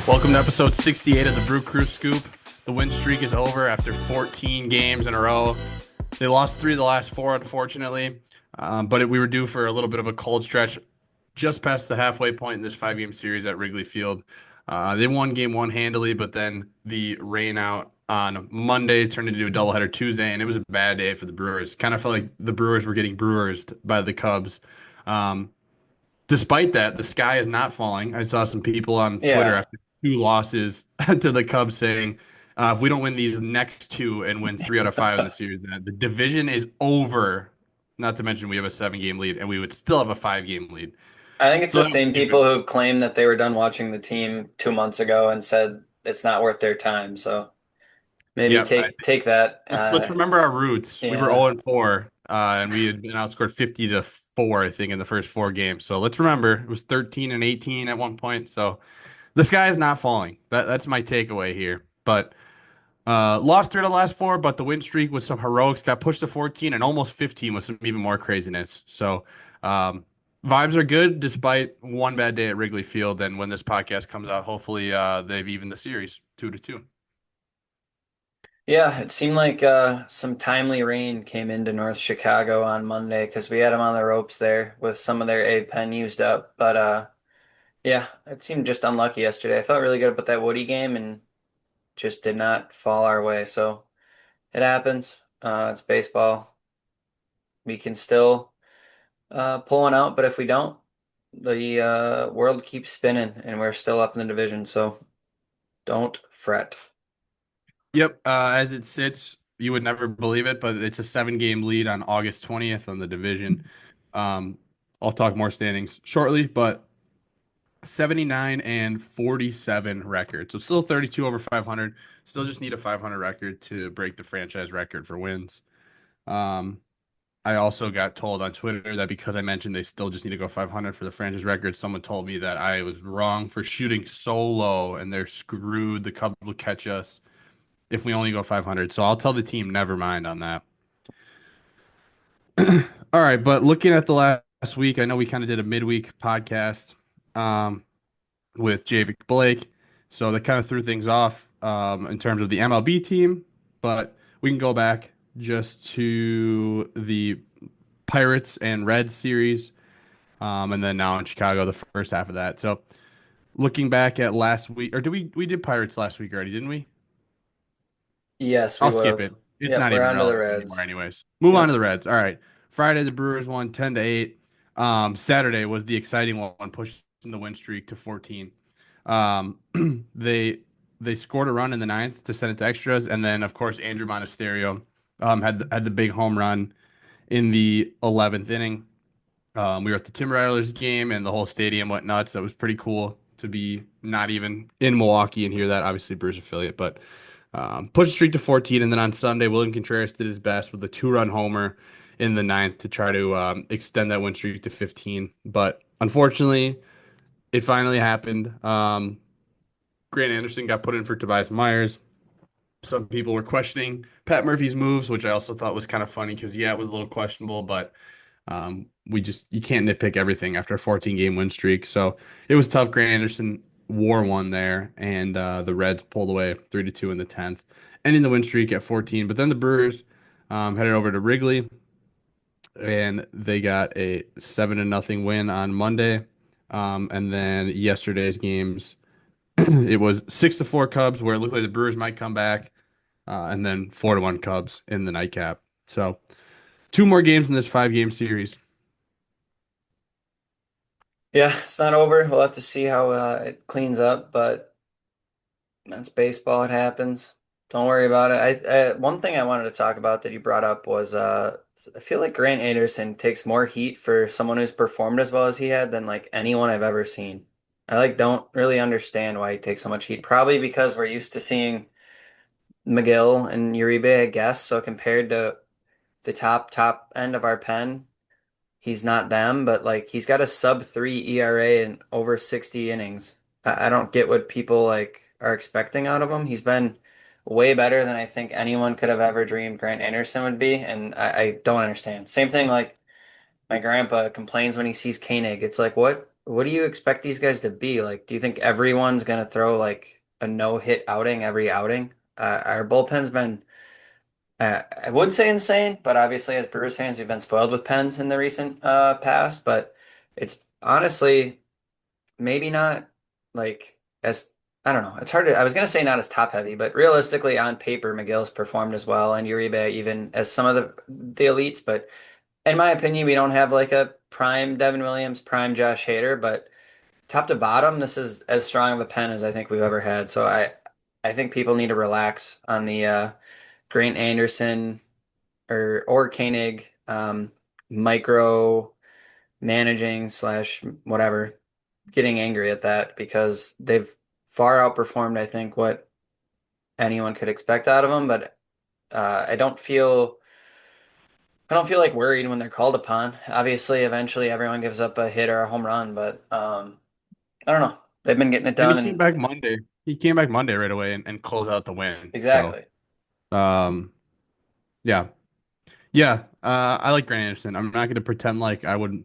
Welcome to episode 68 of the Brew Crew Scoop. The win streak is over after 14 games in a row. They lost 3 of the last 4, unfortunately, but we were due for a little bit of a cold stretch just past the halfway point in this 5-game series at Wrigley Field. They won game 1 handily, but then the rain out on Monday turned into a doubleheader Tuesday, and it was a bad day for the Brewers. Kind of felt like the Brewers were getting brewersed by the Cubs. Um, Despite that, the sky is not falling. I saw some people on Twitter Yeah, after 2 losses to the Cubs saying, if we don't win these next 2 and win 3 out of 5 in the series, then the division is over. Not to mention we have a 7-game lead, and we would still have a 5-game lead. I think it's So the that was same stupid. people who claimed that they were done watching the team 2 months ago and said it's not worth their time. So maybe Yep. take that. Let's remember our roots. We were Yeah, 0 and 4, and we had been outscored 50 to 4, I think, in the first 4 games. So let's remember it was 13 and 18 at one point. So the sky is not falling. That's my takeaway here. But lost 3 of the last 4, but the win streak with some heroics got pushed to 14 and almost 15 with some even more craziness. So um, vibes are good despite one bad day at Wrigley Field. And when this podcast comes out, hopefully they've evened the series 2-2. yeah. It seemed like some timely rain came into North Chicago on Monday because we had them on the ropes there with some of their A pen used up. But yeah, it seemed just unlucky yesterday. I felt really good about that Woody game and just did not fall our way. So it happens. It's baseball. We can still pull one out, but if we don't, the world keeps spinning and we're still up in the division, so don't fret. Yep. As it sits, you would never believe it, but it's a 7-game lead on August 20th on the division. Um, I'll talk more standings shortly, but 79 and 47 record. So still 32 over 500. Still just need a 500 record to break the franchise record for wins. Um, I also got told on Twitter that because I mentioned they still just need to go 500 for the franchise record, someone told me that I was wrong for shooting so low and they're screwed. The Cubs will catch us if we only go 500. So I'll tell the team never mind on that. All right, but looking at the last week, I know we kind of did a midweek podcast. Um, with Javic Blake. So that kind of threw things off in terms of the MLB team. But we can go back just to the Pirates and Reds series, and then now in Chicago, the first half of that. So looking back at last week, or did we did Pirates last week already, didn't we? Yes, we I'll would skip have. it. It's Yep, not we're even on to the relevant anymore, Reds. anyways. Move on to Yep. the Reds. All right. Friday, the Brewers won 10 to 8. Saturday was the exciting one, pushing the win streak to 14. Um, they they scored a run in the ninth to send it to extras, and then of course Andruw Monasterio had the big home run in the 11th inning. We were at the Tim Rattlers game, and the whole stadium went nuts. That was pretty cool to be not even in Milwaukee and hear that. Obviously, Brewers affiliate, but pushed the streak to 14. And then on Sunday, William Contreras did his best with a 2-run homer in the ninth to try to extend that win streak to 15. But unfortunately, it finally happened. Grant Anderson got put in for Tobias Myers. Some people were questioning Pat Murphy's moves, which I also thought was kind of funny because, yeah, it was a little questionable, but you can't nitpick everything after a 14 game win streak. So it was tough. Grant Anderson wore one there, and the Reds pulled away 3-2 in the 10th, ending the win streak at 14. But then the Brewers headed over to Wrigley, and they got a 7-0 win on Monday. And then yesterday's games, it was 6-4 Cubs, where it looked like the Brewers might come back, and then 4-1 Cubs in the nightcap. So 2 more games in this 5-game series. Yeah, it's not over. We'll have to see how it cleans up, but that's baseball. It happens. Don't worry about it. One thing I wanted to talk about that you brought up was I feel like Grant Anderson takes more heat for someone who's performed as well as he had than like anyone I've ever seen. I like don't really understand why he takes so much heat. Probably because we're used to seeing McGill and Uribe, I guess. So compared to the top end of our pen, he's not them, but like he's got a sub 3 ERA in over 60 innings. I don't get what people like are expecting out of him. He's been way better than I think anyone could have ever dreamed Grant Anderson would be, and I don't understand. Same thing like my grandpa complains when he sees Koenig. It's like, what? what do you expect these guys to be? Like, do you think everyone's gonna throw like a no-hit outing every outing? Our bullpen's been, I would say insane, but obviously as Brewers fans, we've been spoiled with pens in the recent past. But it's honestly maybe not like as I don't know. It's hard to. I was gonna say not as top heavy, but realistically, on paper, McGill's performed as well, and Uribe even as some of the elites. But in my opinion, we don't have like a prime Devin Williams, prime Josh Hader, but top to bottom, this is as strong of a pen as I think we've ever had. So I think people need to relax on the Grant Anderson or Koenig micro managing slash whatever, getting angry at that because they've far outperformed, I think, what anyone could expect out of them. But I don't feel like worried when they're called upon. Obviously, eventually everyone gives up a hit or a home run, but I don't know. They've been getting it And he done, came and back Monday. He came back Monday right away and closed out the win. So, exactly. um, yeah, yeah. I like Grant Anderson. I'm not going to pretend like I would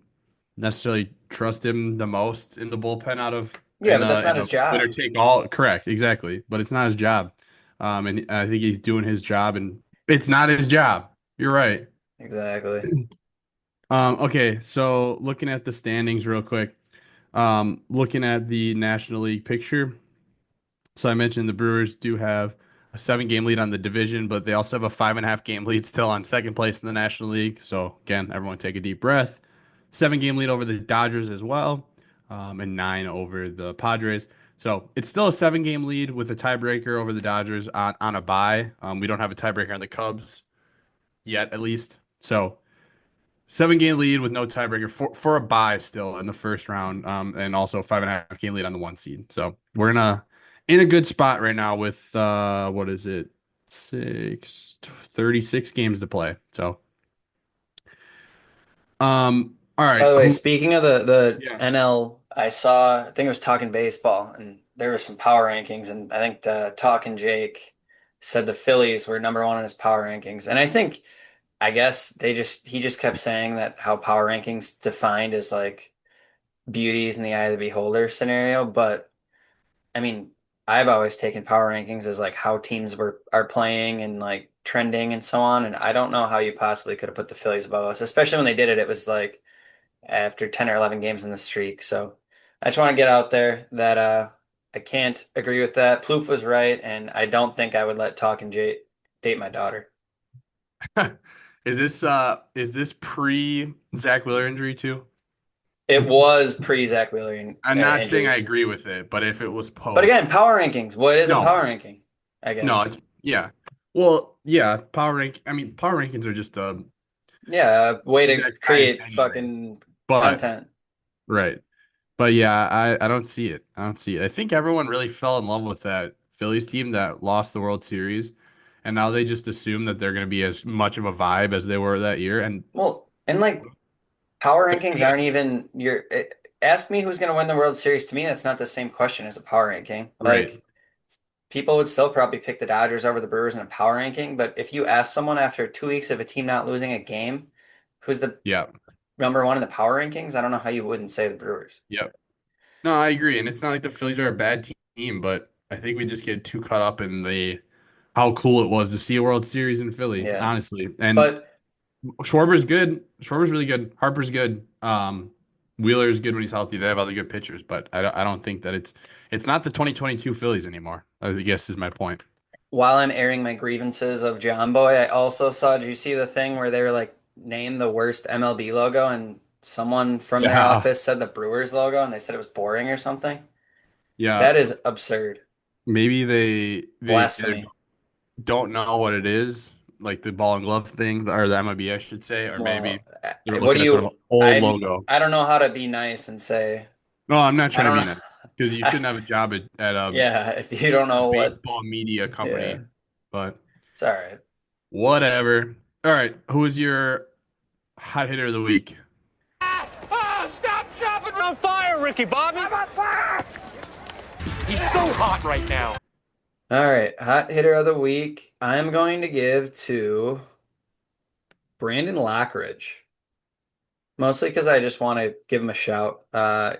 necessarily trust him the most in the bullpen out of Yeah, but that's not in his a winner job. take all. Correct, exactly. But it's not his job. And I think he's doing his job, and it's not his job. You're right. Exactly. Okay, so looking at the standings real quick. Looking at the National League picture. So I mentioned the Brewers do have a 7 game lead on the division, but they also have a 5.5 game lead still on second place in the National League. So again, everyone take a deep breath. 7 game lead over the Dodgers as well, and 9 over the Padres. So it's still a 7 game lead with a tiebreaker over the Dodgers on a bye. We don't have a tiebreaker on the Cubs yet, at least. So 7 game lead with no tiebreaker for a bye still in the first round, and also 5.5 game lead on the 1 seed. So we're in a good spot right now with what is it, 36 games to play. So all By right, the way, who? speaking of the Yeah. NL, I think it was Talking Baseball, and there were some power rankings, and I think the Talking Jake said the Phillies were number one in his power rankings, and I guess he just kept saying that how power rankings defined as like beauties in the eye of the beholder scenario, but I mean, I've always taken power rankings as like how teams are playing and like trending and so on, and I don't know how you possibly could have put the Phillies above us, especially when they did it. It was like after 10 or 11 games in the streak. So I just want to get out there that I can't agree with that. Plouffe was right, and I don't think I would let Talk and Jay date my daughter. Is this pre Zach Wheeler injury too? It was pre Zach Wheeler I'm not saying I injury. agree with it, but if it was But again, post, power rankings. What is a no, power ranking? I no, guess. it's yeah. Well, yeah, power rank. I mean, power rankings are just Yeah, a way to index times create anything, fucking but content. right. But yeah, I don't see it. I don't see it. I think everyone really fell in love with that Phillies team that lost the World Series, and now they just assume that they're going to be as much of a vibe as they were that year. And Well, and like power but rankings aren't even ask me who's going to win the World Series. To me, that's not the same question as a power ranking. right, Like people would still probably pick the Dodgers over the Brewers in a power ranking, but if you ask someone after 2 weeks of a team not losing a game, who's the yeah, number one in the power rankings, I don't know how you wouldn't say the Brewers. yeah. No, I agree. And it's not like the Phillies are a bad team, but I think we just get too caught up in the how cool it was to see a World Series in Philly, Yeah. honestly. And But Schwarber's good. Schwarber's really good. Harper's good. Wheeler's good when he's healthy. They have other good pitchers, but I don't think that it's not the 2022 Phillies anymore, I guess is my point. while I'm airing my grievances of John Boy, I also saw, did you see the thing where they were like, name the worst MLB logo? And someone from their Yeah. office said the Brewers logo and they said it was boring or something? Yeah. That is absurd. Maybe they either Blasphemy. don't know what it is, like the ball and glove thing, or the MLB, I should say, or maybe Well, they're what do looking at the you, old logo. I don't know how to be nice and say, No, I'm not I trying to don't be know. nice because you shouldn't have a job at Yeah, if you don't a know what, baseball media yeah, company, but it's all right. whatever. All right, who is your hot hitter of the week? Oh, stop dropping on fire, Ricky Bobby. I'm on fire. He's so hot right now. All right, hot hitter of the week. I'm going to give to Brandon Lockridge. Mostly because I just want to give him a shout.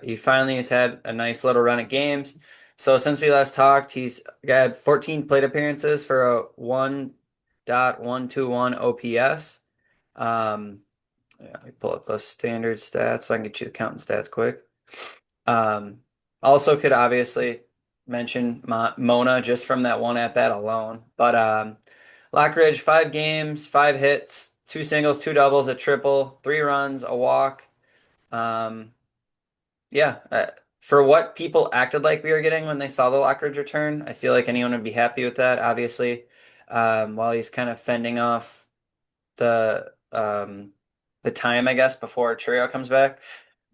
He finally has had a nice little run at games. So since we last talked, he's got 14 plate appearances for a 1.121 OPS. Um, Let me pull up those standard stats so I can get you the counting stats quick. Um, Also could obviously mention Mona just from that one at bat alone. But Lockridge, 5 games, 5 hits, 2 singles, 2 doubles, a triple, 3 runs, a walk. Um, yeah, for what people acted like we were getting when they saw the Lockridge return, I feel like anyone would be happy with that. Obviously, while he's kind of fending off the time, I guess, before Churio comes back,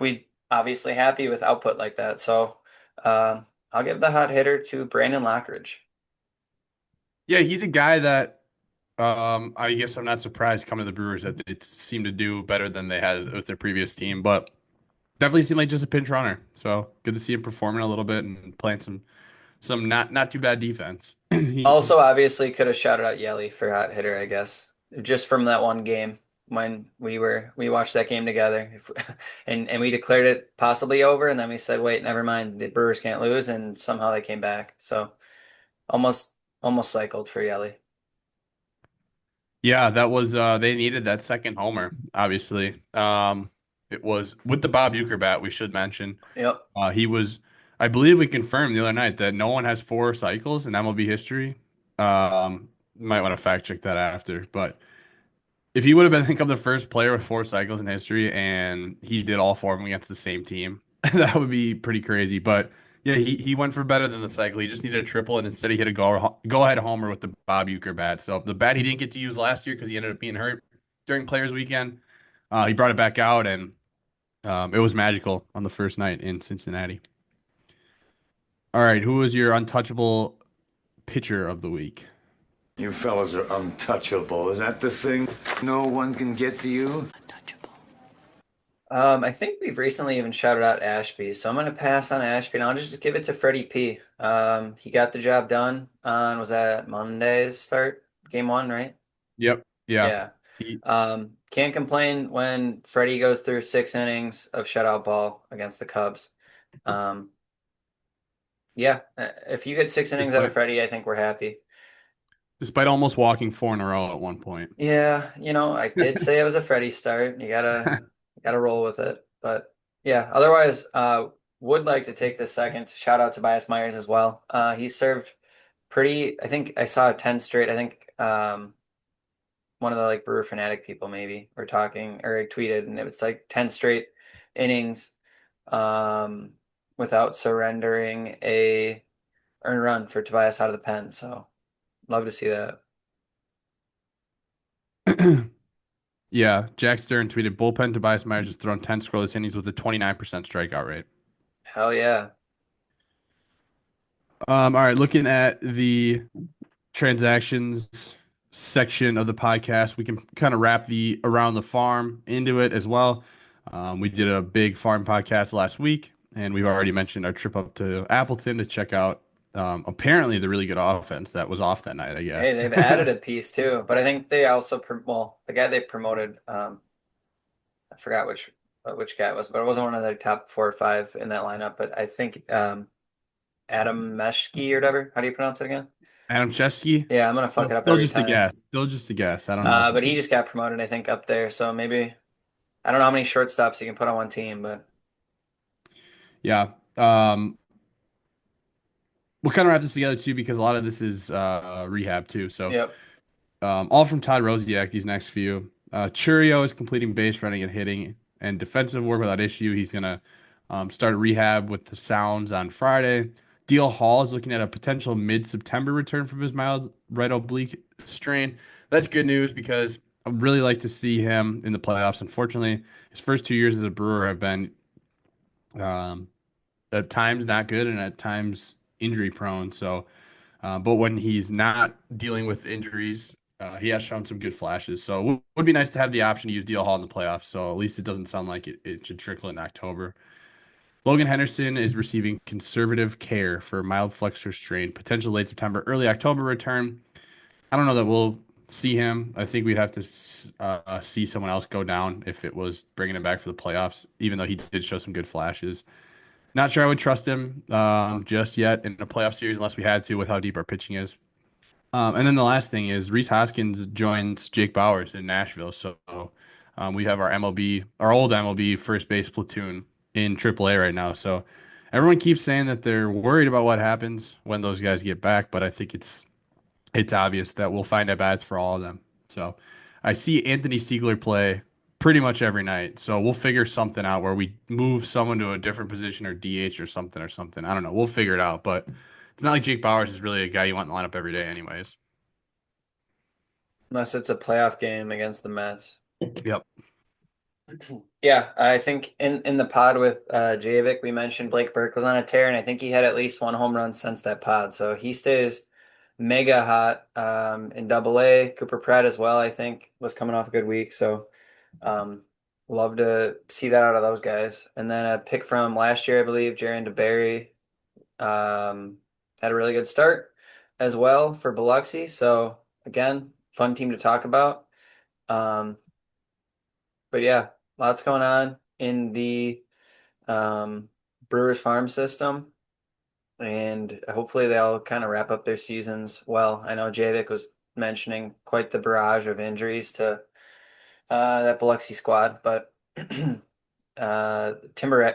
we obviously happy with output like that. So I'll give the hot hitter to Brandon Lockridge. Yeah, he's a guy that I guess I'm not surprised coming to the Brewers that they seem to do better than they had with their previous team, but definitely seemed like just a pinch runner. So good to see him performing a little bit and playing some not too bad defense. He, Also, obviously, could have shouted out Yelly for hot hitter, I guess, just from that one game when we watched that game together, and we declared it possibly over, and then we said, wait, never mind, the Brewers can't lose, and somehow they came back. So almost almost cycled for Yelly. yeah, that was they needed that second homer, obviously. It was with the Bob Uecker bat, we should mention. Yep. He was I believe we confirmed the other night that no one has 4 cycles in MLB history. Might want to fact check that after, but if he would have been, I think, I'm the first player with 4 cycles in history, and he did all 4 of them against the same team, that would be pretty crazy. But yeah, he went for better than the cycle. He just needed a triple, and instead he hit a go ahead homer with the Bob Uecker bat. So the bat he didn't get to use last year because he ended up being hurt during Players Weekend. He brought it back out, and it was magical on the first night in Cincinnati. All right, who was your untouchable pitcher of the week? You fellas are untouchable. Is that the thing? No one can get to you? I think we've recently even shouted out Ashby, so I'm gonna pass on Ashby and I'll just give it to Freddie P. He got the job done on was that Monday's start, game 1, right? Yep, yeah. Yeah. He Can't complain when Freddie goes through 6 innings of shutout ball against the Cubs. Um, yeah, if you get 6 innings out of despite Freddie, I think we're happy. despite almost walking 4 in a row at one point. Yeah, I did say it was a Freddie start. You gotta roll with it. But yeah, otherwise, would like to take this second to shout out Tobias Myers as well. He served pretty, I think I saw 10 straight. I think one of the like Brewer fanatic people maybe were talking or I tweeted and it was like 10 straight innings um without surrendering a earned run for Tobias out of the pen. So love to see that. Yeah, Jack Stern tweeted bullpen Tobias Myers has thrown 10 scoreless innings with a 29% strikeout rate. Hell yeah. All right, looking at the transactions section of the podcast, we can kind of wrap the around the farm into it as well. We did a big farm podcast last week, and we've already mentioned our trip up to Appleton to check out apparently the really good offense that was off that night, I Hey, guess. they've added a piece too, but I think they also well, the guy they promoted, I forgot which guy it was, but it wasn't one of the top 4 or 5 in that lineup. But I think Adam Meshki or whatever. How do you pronounce it again? Adam Chesky, Yeah, I'm gonna fuck still, it up still every just a time. guess. Still just a guess. I don't know. But he just got promoted, I think, up there. So maybe I don't know how many shortstops you can put on one team, but Yeah. We'll kind of wrap this together too because a lot of this is rehab too. So yep. all from Todd Rosiak, these next few. Churio is completing base running and hitting and defensive work without issue. He's going to start rehab with the Sounds on Friday. Deal Hall is looking at a potential mid-September return from his mild right oblique strain. That's good news because I'd really like to see him in the playoffs. Unfortunately, his first 2 years as a Brewer have been um, at times not good and at times injury prone. So but when he's not dealing with injuries, he has shown some good flashes. So it would be nice to have the option to use DL Hall in the playoffs. So at least it doesn't sound like it should trickle in October. Logan Henderson is receiving conservative care for mild flexor strain, potential late September, early October return. I don't know that we'll see him. I think we'd have to see someone else go down if it was bringing him back for the playoffs, even though he did show some good flashes. Not sure I would trust him just yet in a playoff series unless we had to with how deep our pitching is. And then the last thing is Reese Hoskins joins Jake Bowers in Nashville. So we have our MLB, our old MLB first base platoon in AAA right now. So everyone keeps saying that they're worried about what happens when those guys get back, but I think it's obvious that we'll find at bats for all of them. So I see Anthony Siegler play pretty much every night. So we'll figure something out where we move someone to a different position or DH or something or something. I don't know. We'll figure it out, but it's not like Jake Bowers is really a guy you want in the lineup every day anyways. Unless it's a playoff game against the Mets. Yep. Yeah, I think in the pod with Javik, we mentioned Blake Burke was on a tear, and I think he had at least one home run since that pod. So he stays mega hot in Double A. Cooper Pratt as well, I think, was coming off a good week. So um, love to see that out of those guys. And then a pick from last year, I believe, Jaron DeBerry had a really good start as well for Biloxi. So again, fun team to talk about. Um, but yeah, lots going on in the um, Brewers farm system, and hopefully they'll kind of wrap up their seasons well. I know Javik was mentioning quite the barrage of injuries to that Biloxi squad, but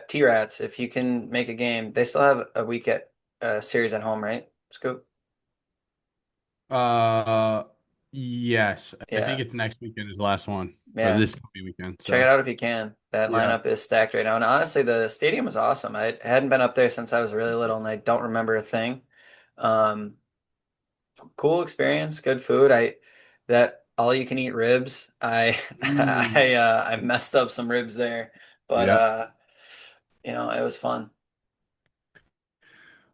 T-Rats, if you can make a game, they still have a week at series at home, right? Scoop? Uh, yes. I think Yeah, it's next weekend is the last one, or yeah. this coming weekend. Check it So out if you can. That yeah. lineup is stacked right now. And honestly, the stadium is awesome. I hadn't been up there since I was really little and I don't remember a thing. Um, cool experience, good food. I that all you can eat ribs. I Mm. I messed up some ribs there, but Yep. it was fun.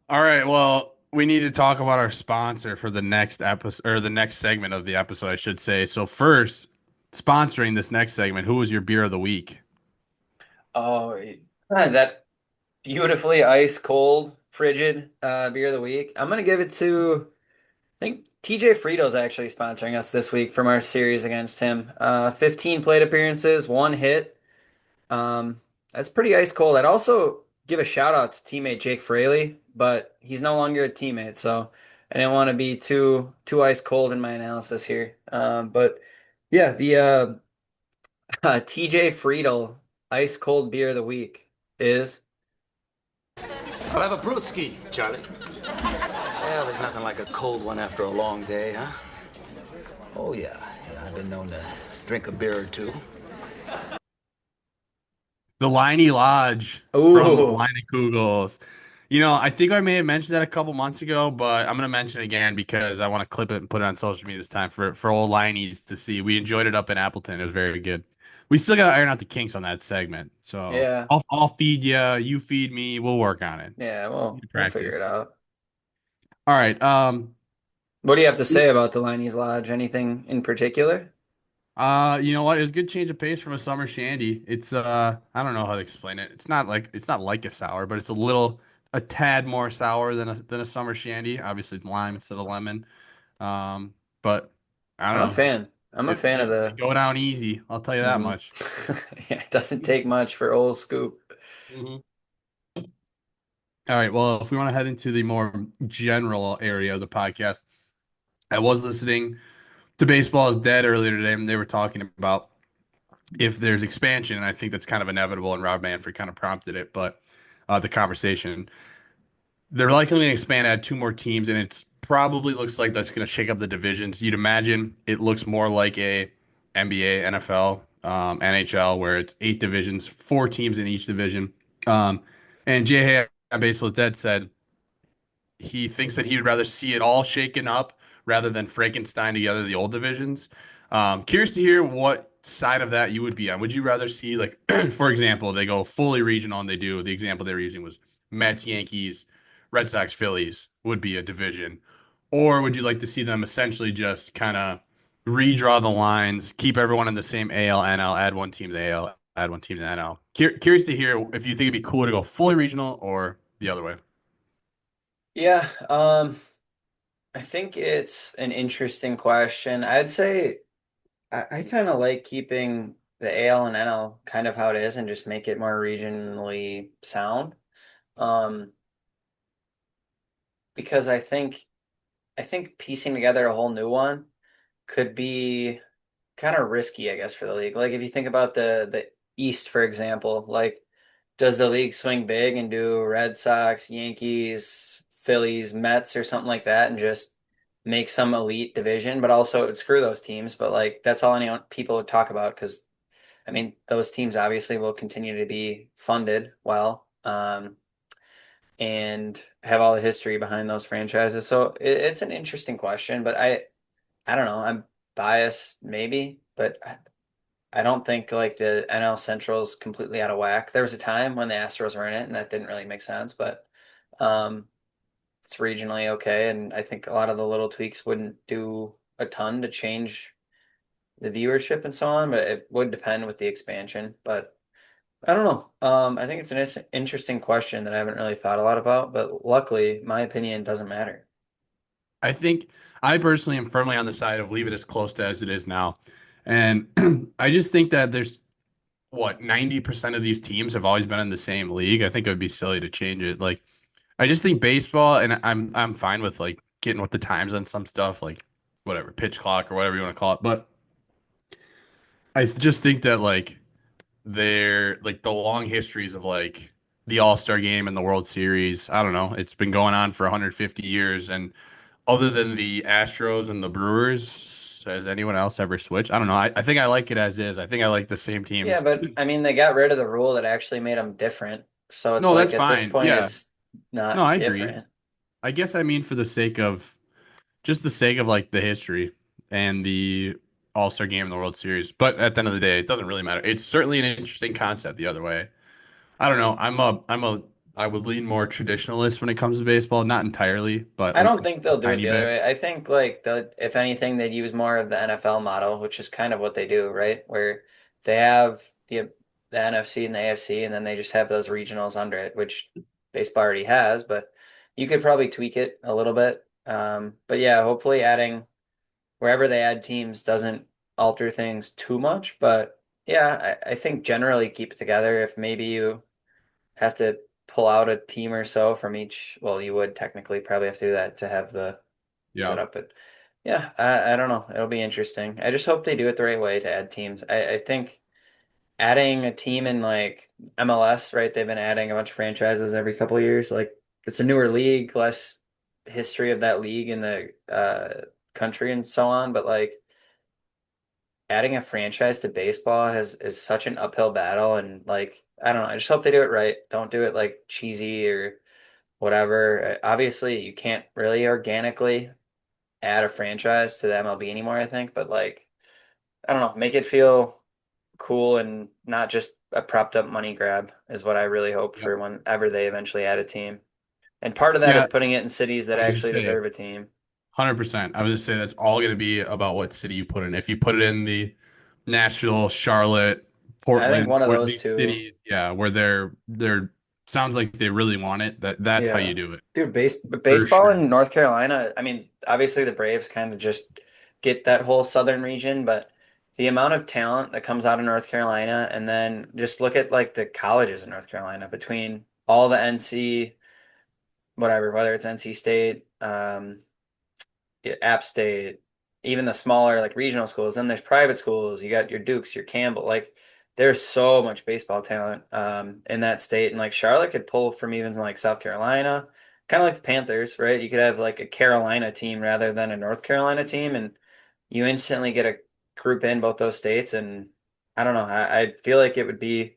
All right. Well, we need to talk about our sponsor for the next episode or the next segment of the episode, I should say. So first, sponsoring this next segment, who was your beer of the week? Oh, that beautifully ice cold, frigid beer of the week. I'm gonna give it to I think TJ Frito's actually sponsoring us this week from our series against him. 15 plate appearances, one hit. Um, that's pretty ice cold. I'd also give a shout out to teammate Jake Fraley, but he's no longer a teammate, so I didn't want to be too ice cold in my analysis here. But yeah, the TJ Friedel ice cold beer of the week is I'll have a brewski, Charlie. Well, there's nothing like a cold one after a long day, huh? Oh, yeah. I've been known to drink a beer or two. The Liney Lodge from ooh, Line Kugels. You know, I think I may have mentioned that a couple months ago, but I'm gonna mention it again because I want to clip it and put it on social media this time for old Lineys to see. We enjoyed it up in Appleton. It was very good. We still gotta iron out the kinks on that segment. So yeah, I'll feed you, you feed me. We'll work on it. yeah. Well, we'll Practice. figure it out. All right. What do you have to say about the Liney's Lodge? Anything in particular? You know what? It was a good change of pace from a summer shandy. It's I don't know how to explain it. It's not like a sour, but it's a tad more sour than a summer shandy. Obviously it's lime instead of lemon. But I I'm don't a know. fan. I'm a fan of They the. go down easy. I'll tell you that Mhm. much. Yeah, it doesn't take much for old Scoop. Hmm. All right. Well, if we want to head into the more general area of the podcast, I was listening to Baseball is Dead earlier today, and they were talking about if there's expansion, and I think that's kind of inevitable, and Rob Manfred kind of prompted it, but the conversation. They're likely going to expand, add two more teams, and it's probably looks like that's going to shake up the divisions. You'd imagine it looks more like a NBA, NFL, NHL, where it's eight divisions, four teams in each division. Um, and Jay Hay on Baseball's Dead said he thinks that he would rather see it all shaken up rather than Frankenstein together the old divisions. Curious to hear what side of that you would be on. Would you rather see, like, for example, they go fully regional and they do the example they were using was Mets, Yankees, Red Sox, Phillies would be a division, or would you like to see them essentially just kind of redraw the lines, keep everyone in the same AL, NL, add one team to the AL, add one team to the NL? Curious to hear if you think it'd be cool to go fully regional or the other way. Yeah, I think it's an interesting question. I'd say I kind of like keeping the AL and NL kind of how it is and just make it more regionally sound. Um, because I think piecing together a whole new one could be kind of risky, I guess, for the league. Like if you think about the East, for example, like does the league swing big and do Red Sox, Yankees, Phillies, Mets, or something like that, and just make some elite division? But also it would screw those teams. But like that's all anyone people would talk about because I mean those teams obviously will continue to be funded well. And have all the history behind those franchises. So it's an interesting question, but I don't know. I'm biased maybe, but I don't think like the NL Central's completely out of whack. There was a time when the Astros were in it, and that didn't really make sense, but um, it's regionally okay, and I think a lot of the little tweaks wouldn't do a ton to change the viewership and so on, but it would depend with the expansion. But I don't know. I think it's an interesting question that I haven't really thought a lot about, but luckily, my opinion doesn't matter. I think I personally am firmly on the side of leave it as close to as it is now. And I just think that there's what 90% of these teams have always been in the same league. I think it would be silly to change it. Like I just think baseball and I'm fine with like getting with the times on some stuff like whatever, pitch clock or whatever you want to call it. But I just think that like they're like the long histories of like the All-Star game and the World Series. I don't know. It's been going on for 150 years and other than the Astros and the Brewers, has anyone else ever switched? I don't know. I think I like it as is. I think I like the same Yeah, teams. but I mean, they got rid of the rule that actually made them different. So it's No, like that's at this fine. point, Yeah. it's No, not I agree. different. I guess I mean for the sake of just the sake of like the history and the All-Star game and the World Series. But at the end of the day, it doesn't really matter. It's certainly an interesting concept the other way. I don't know. I would lean more traditionalist when it comes to baseball. Not entirely, but I a don't think they'll do it tiny the other bit. way. I think like if anything, they'd use more of the NFL model, which is kind of what they do, right? Where they have the NFC and the AFC, and then they just have those regionals under it, which baseball already has, but you could probably tweak it a little bit. But yeah, hopefully adding wherever they add teams doesn't alter things too much. But yeah, I think generally keep it together. If maybe you have to pull out a team or so from each. Well, you would technically probably have to do that to have the Yeah. setup. But yeah, I don't know. It'll be interesting. I just hope they do it the right way to add teams. I think adding a team in like MLS, right? They've been adding a bunch of franchises every couple of years. Like it's a newer league, less history of that league in the country and so on. But like adding a franchise to baseball has is such an uphill battle and like I don't know, I just hope they do it right. Don't do it like cheesy or whatever. Obviously, you can't really organically add a franchise to the MLB anymore, I think, but like I don't know, make it feel cool and not just a propped up money grab is what I really hope Yep. for whenever they eventually add a team. And part of that is Yeah, putting it in cities I that was just actually say deserve a team. 100%. I would just say that's all going to be about what city you put in. If you put it in the Nashville, Charlotte, I think Portland, one of where those these two. cities, yeah, where they're sounds like they really want it, that's how Yeah. you do it. Dude, For baseball sure. in North Carolina, I mean, obviously the Braves kind of just get that whole southern region, but the amount of talent that comes out of North Carolina, and then just look at like the colleges in North Carolina between all the NC, whatever, whether it's NC State, yeah, App State, even the smaller like regional schools. Then there's private schools. You got your Dukes, your Campbell. Like there's so much baseball talent in that state, and like Charlotte could pull from even like South Carolina, kind of like the Panthers, right? You could have like a Carolina team rather than a North Carolina team, and you instantly get a group in both those states. And I don't know, I feel like it would be.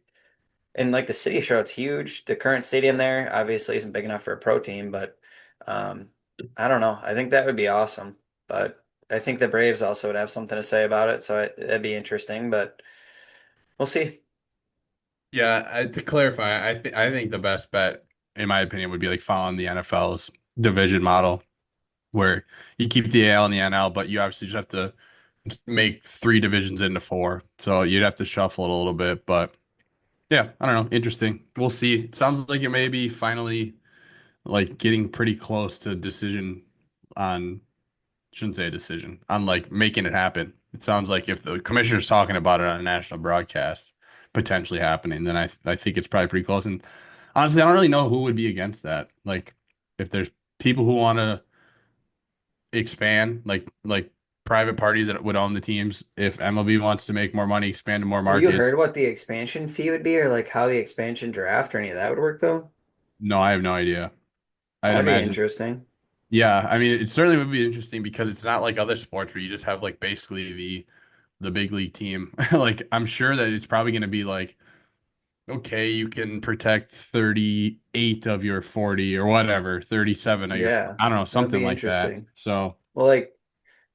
And like the city show, it's huge. The current stadium there obviously isn't big enough for a pro team, but um, I don't know. I think that would be awesome. But I think the Braves also would have something to say about it, so that'd be interesting. But we'll see. Yeah, to clarify, I think the best bet, in my opinion, would be like following the NFL's division model, where you keep the AL and the NL, but you obviously just have to make three divisions into four. So you'd have to shuffle it a little bit, but yeah, I don't know. Interesting. We'll see. It sounds like it may be finally like getting pretty close to decision on shouldn't say a decision, on like making it happen. It sounds like if the commissioner's talking about it on a national broadcast potentially happening, then I think it's probably pretty close. And honestly, I don't really know who would be against that. Like if there's people who want to expand, like private parties that would own the teams, if MLB wants to make more money, expand to more Have you heard markets. what the expansion fee would be or like how the expansion draft or any of that would work though? No, I have no idea. I'd That'd be imagine. interesting. Yeah, I mean, it certainly would be interesting because it's not like other sports where you just have like basically the big league team. Like I'm sure that it's probably going to be like, okay, you can protect 38 of your 40 or whatever, 37 of your, Yeah, I don't know, that'd something be like that. interesting. So Well, like,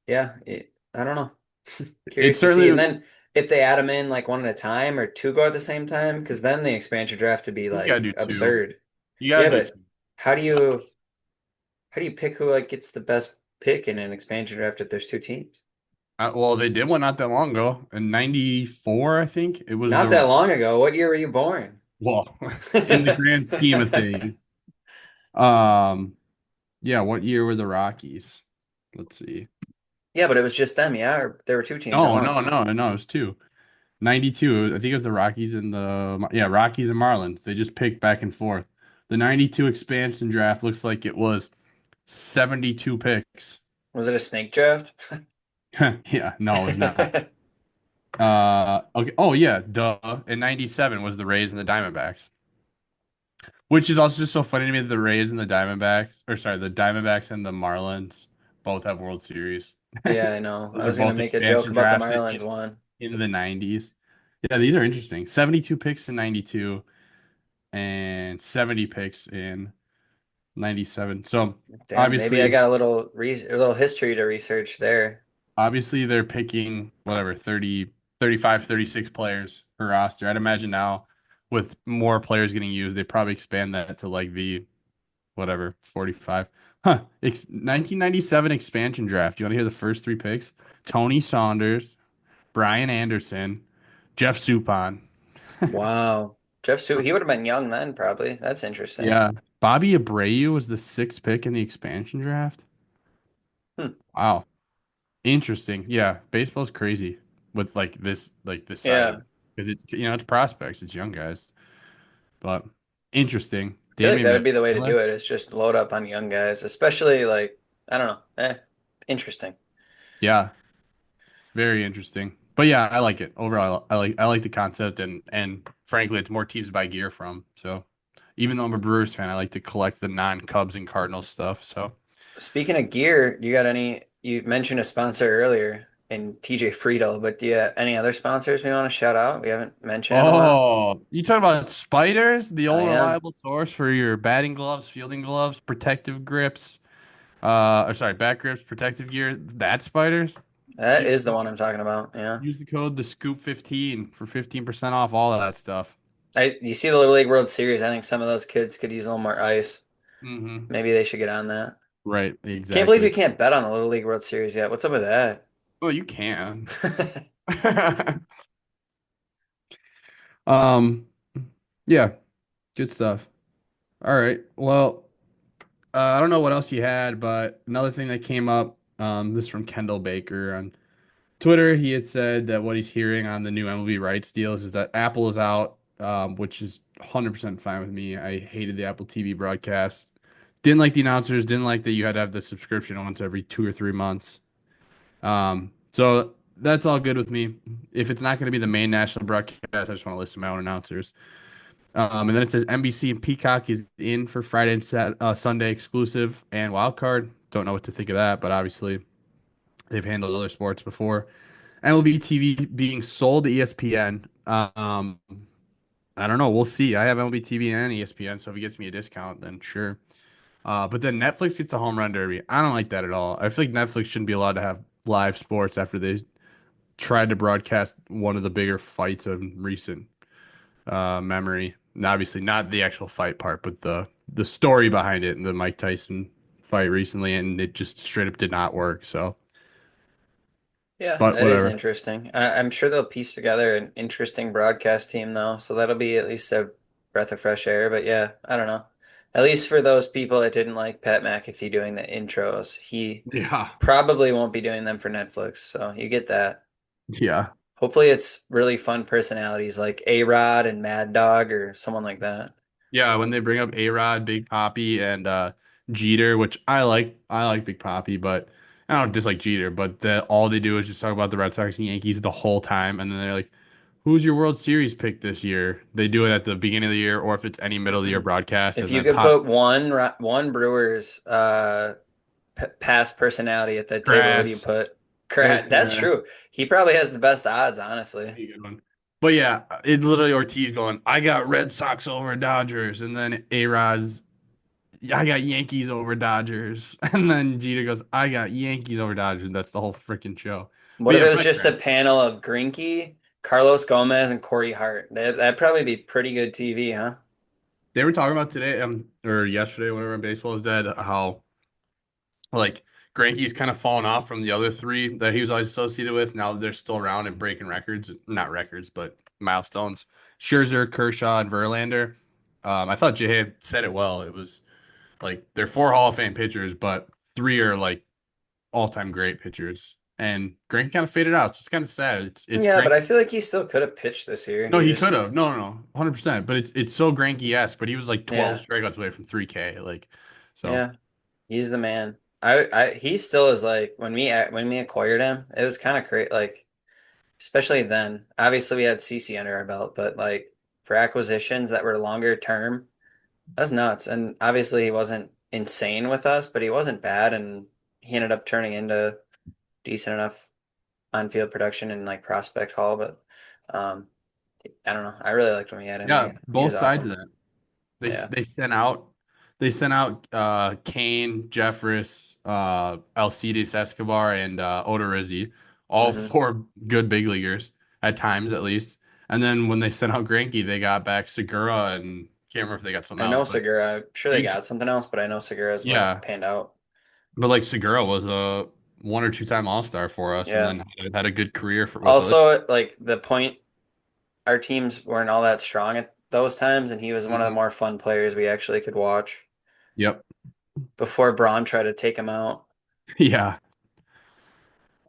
yeah, I don't know. it's Curious to see. And certainly, then if they add them in like one at a time or two go at the same time, because then the expansion draft would be you gotta like do two. absurd. You gotta Yeah, do but two. how do you how do you pick who like gets the best pick in an expansion draft if there's two teams? Well, they did one not that long ago in 94, I think. It was Not the, that long ago. What year were you born? well, in the grand scheme of things. Um, yeah, what year were the Rockies? Let's see. Yeah, but it was just them, yeah, or there were two teams at No, no, once. no, no, it was two. 92, I think it was the Rockies and the, yeah, Rockies and Marlins. They just picked back and forth. The 92 expansion draft looks like it was 72 picks. Was it a snake draft? Yeah, no, it was not. Okay. Oh, yeah, duh. In 97 was the Rays and the Diamondbacks, which is also just so funny to me that the Rays and the Diamondbacks, or sorry, the Diamondbacks and the Marlins both have World Series. Yeah, I know. I Those are was gonna both make a joke expansion about the drafts Marlins one. in the 90s. Yeah, these are interesting. 72 picks in 92 and 70 picks in 97. So Damn, maybe I obviously, got a little history to research there. obviously they're picking whatever 30, 35, 36 players per roster. I'd imagine now with more players getting used, they probably expand that to like the whatever 45. Huh. 1997 expansion draft. You want to hear the first three picks? Tony Saunders, Brian Anderson, Jeff Suppan. Wow. He would have been young then, probably. That's interesting. Yeah. Bobby Abreu was the sixth pick in the expansion draft. Hmm. Wow. Interesting. Yeah. Baseball's crazy with like this side of Yeah. it. Because it's it's prospects, it's young guys. But interesting. I feel like Damian that would be the way to Miguel. do it, is just load up on young guys, especially like, I don't know. Interesting. Yeah. Very interesting. But yeah, I like it. Overall, I like the concept and frankly it's more teams to buy gear from. So even though I'm a Brewers fan, I like to collect the non-Cubs and Cardinals stuff. So Speaking of gear, you mentioned a sponsor earlier in TJ Friedel, but do you have any other sponsors we want to shout out? We haven't mentioned in a while. oh, you talking about spiders, the I old am. reliable source for your batting gloves, fielding gloves, protective grips, or sorry, back grips, protective gear. That's spiders. That Use is the the code, one I'm talking about. Yeah. use the code the scoop 15 for 15% off all of that stuff. You see the Little League World Series, I think some of those kids could use a little more ice. Hmm. Maybe they should get on that. Right, Can't believe you exactly. can't bet on the Little League World Series yet. What's up with that? Well, you can. Um, yeah, good stuff. All right. Well, I don't know what else you had, but another thing that came up, this from Kendall Baker on Twitter, he had said that what he's hearing on the new MLB rights deals is that Apple is out, which is 100% fine with me. I hated the Apple TV broadcast. Didn't like the announcers, didn't like that you had to have the subscription once every 2 or 3 months. So that's all good with me. If it's not going to be the main national broadcast, I just want to list my own announcers. And then it says NBC and Peacock is in for Friday and Sunday exclusive and wild card. Don't know what to think of that, but obviously they've handled other sports before. MLB TV being sold to ESPN. I don't know. We'll see. I have MLB TV and ESPN, so if it gets me a discount, then sure. But then Netflix gets a home run derby. I don't like that at all. I feel like Netflix shouldn't be allowed to have live sports after they tried to broadcast one of the bigger fights of recent memory. And obviously, not the actual fight part, but the story behind it and the Mike Tyson fight recently, and it just straight up did not work. So, Yeah, but that is whatever. interesting. I'm sure they'll piece together an interesting broadcast team though, so that'll be at least a breath of fresh air. But yeah, I don't know. At least for those people that didn't like Pat McAfee doing the intros, he Yeah. probably won't be doing them for Netflix. So you get that. Yeah. Hopefully it's really fun personalities like A-Rod and Mad Dog or someone like that. Yeah, when they bring up A-Rod, Big Poppy, and Jeter, which I like Big Poppy, but I don't dislike Jeter, but all they do is just talk about the Red Sox and Yankees the whole time, and then they're like, "Who's your World Series pick this year?" They do it at the beginning of the year, or if it's any middle of the year broadcast, If and you then could pop put one Brewers p past personality at that table, who do you Kratz, put? Eric That's Kratz, true. He probably has the best odds, honestly. pretty good one. But yeah, it literally Ortiz going, "I got Red Sox over Dodgers," and then A-Rod's I got Yankees over Dodgers. And then Jeter goes, I got Yankees over Dodgers. That's the whole freaking show. What But if yeah, it was Brett just a Grant. panel of Greinke, Carlos Gomez, and Corey Hart? That'd probably be pretty good TV, huh? They were talking about today, or yesterday, whenever baseball is dead, how like Greinke's kind of fallen off from the other three that he was always associated with. Now they're still around and breaking records, not records, but milestones. Scherzer, Kershaw, and Verlander. I thought Jay said it well. It was like they're four Hall of Fame pitchers, but three are like all-time great pitchers. And Greinke kind of faded out. So it's kind of sad. It's Yeah, but Greinke. I feel like he still could have pitched this year. No, He he just, could have. No, no, no, 100%. But it's so Greinke-esque. But he was like 12 yeah, strikeouts away from 3K. Like, so yeah, he's the man. He still is like when we acquired him, it was kind of great. Like, especially then. Obviously, we had CC under our belt, but like for acquisitions that were longer term, that's nuts. And obviously, he wasn't insane with us, but he wasn't bad, and he ended up turning into decent enough on-field production and like prospect haul. But um, I don't know. I really liked when we had him. yeah, He both was sides of awesome. that. They Yeah. they sent out Kane, Jeffress, Alcides Escobar, and Odorizzi, all Hmm. four good big leaguers at times at least. And then when they sent out Greinke, they got back Segura and can't remember if they got something I else, know but Segura. I'm sure they each got something else, but I know Segura's what yeah. panned out. But like Segura was a one or two time All-Star for us, and Yeah. then had a good career with us. Also, like the point, our teams weren't all that strong at those times, and he was one of the Mhm. more fun players we actually could watch Yep. before Braun tried to take him out. Yeah.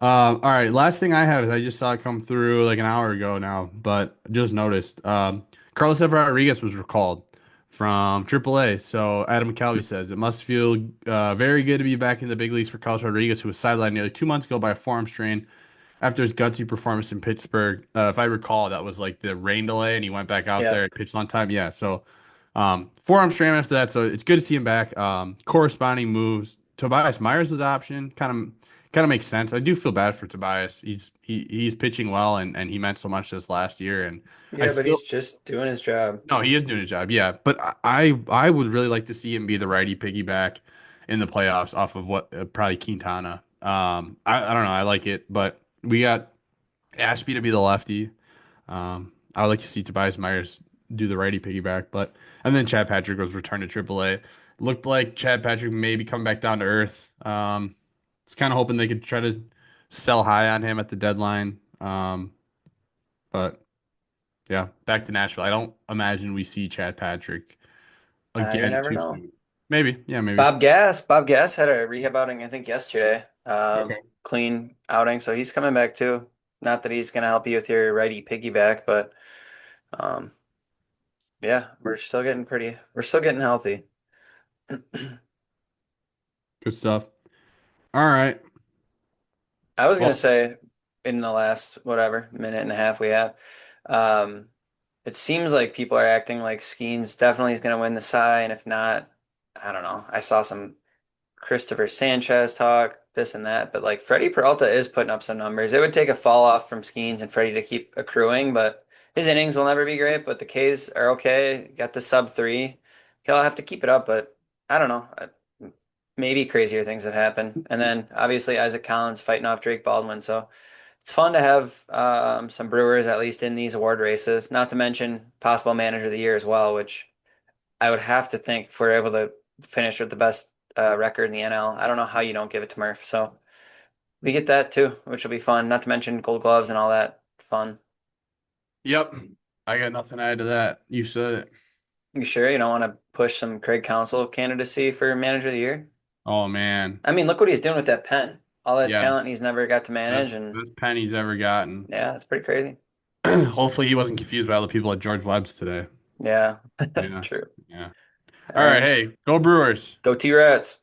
All right. Last thing I have is I just saw it come through like an hour ago now, but just noticed. Carlos Rodriguez was recalled from AAA. So Adam McCalvy says it must feel very good to be back in the big leagues for Carlos Rodriguez, who was sidelined nearly 2 months ago by a forearm strain after his gutsy performance in Pittsburgh. If I recall, that was like the rain delay, and he went back out Yeah. there and pitched on time. Yeah. So forearm strain after that. So it's good to see him back. Corresponding moves. Tobias Myers was option. Kind of makes sense. I do feel bad for Tobias. He's pitching well, and he meant so much this last year. And I Yeah, but he's still just doing his job. no, he is doing a job. Yeah, but I would really like to see him be the righty piggyback in the playoffs off of what probably Quintana. I don't know. I like it, but we got Ashby to be the lefty. I would like to see Tobias Myers do the righty piggyback, but and then Chad Patrick was returned to AAA. Looked like Chad Patrick maybe come back down to earth. It's kind of hoping they could try to sell high on him at the deadline. But yeah, back to Nashville. I don't imagine we see Chad Patrick You again never too know. soon. Maybe, yeah, maybe. Bob Gass had a rehab outing, I think, yesterday. Okay. Clean outing, so he's coming back too. Not that he's gonna help you with your righty piggyback, but um, yeah, we're still getting healthy. Good stuff. All right. I was gonna Well, say in the last whatever minute and a half we have, um, it seems like people are acting like Skeens definitely is gonna win the Cy, and if not, I don't know. I saw some Christopher Sanchez talk, this and that, but like Freddie Peralta is putting up some numbers. It would take a fall off from Skeens and Freddie to keep accruing, but his innings will never be great. But the K's are okay. Got the sub 3. He'll have to keep it up, but I don't know. Maybe crazier things have happened. And then obviously Isaac Collins fighting off Drake Baldwin. So it's fun to have some Brewers at least in these award races, not to mention possible manager of the year as well, which I would have to think if we're able to finish with the best record in the NL. I don't know how you don't give it to Murph. So we get that too, which will be fun. Not to mention Gold Gloves and all that fun. yep. I got nothing to add to that. You said it. You sure you don't want to push some Craig Counsell candidacy for manager of the year? Oh man. I mean, look what he's doing with that pen. All that Yeah, talent he's never got to manage, and best penny he's ever gotten. yeah, it's pretty crazy. Hopefully he wasn't confused by all the people at George Webb's today. Yeah, Yeah. true. Yeah. All All right, right, hey, go Brewers. go T-Rats.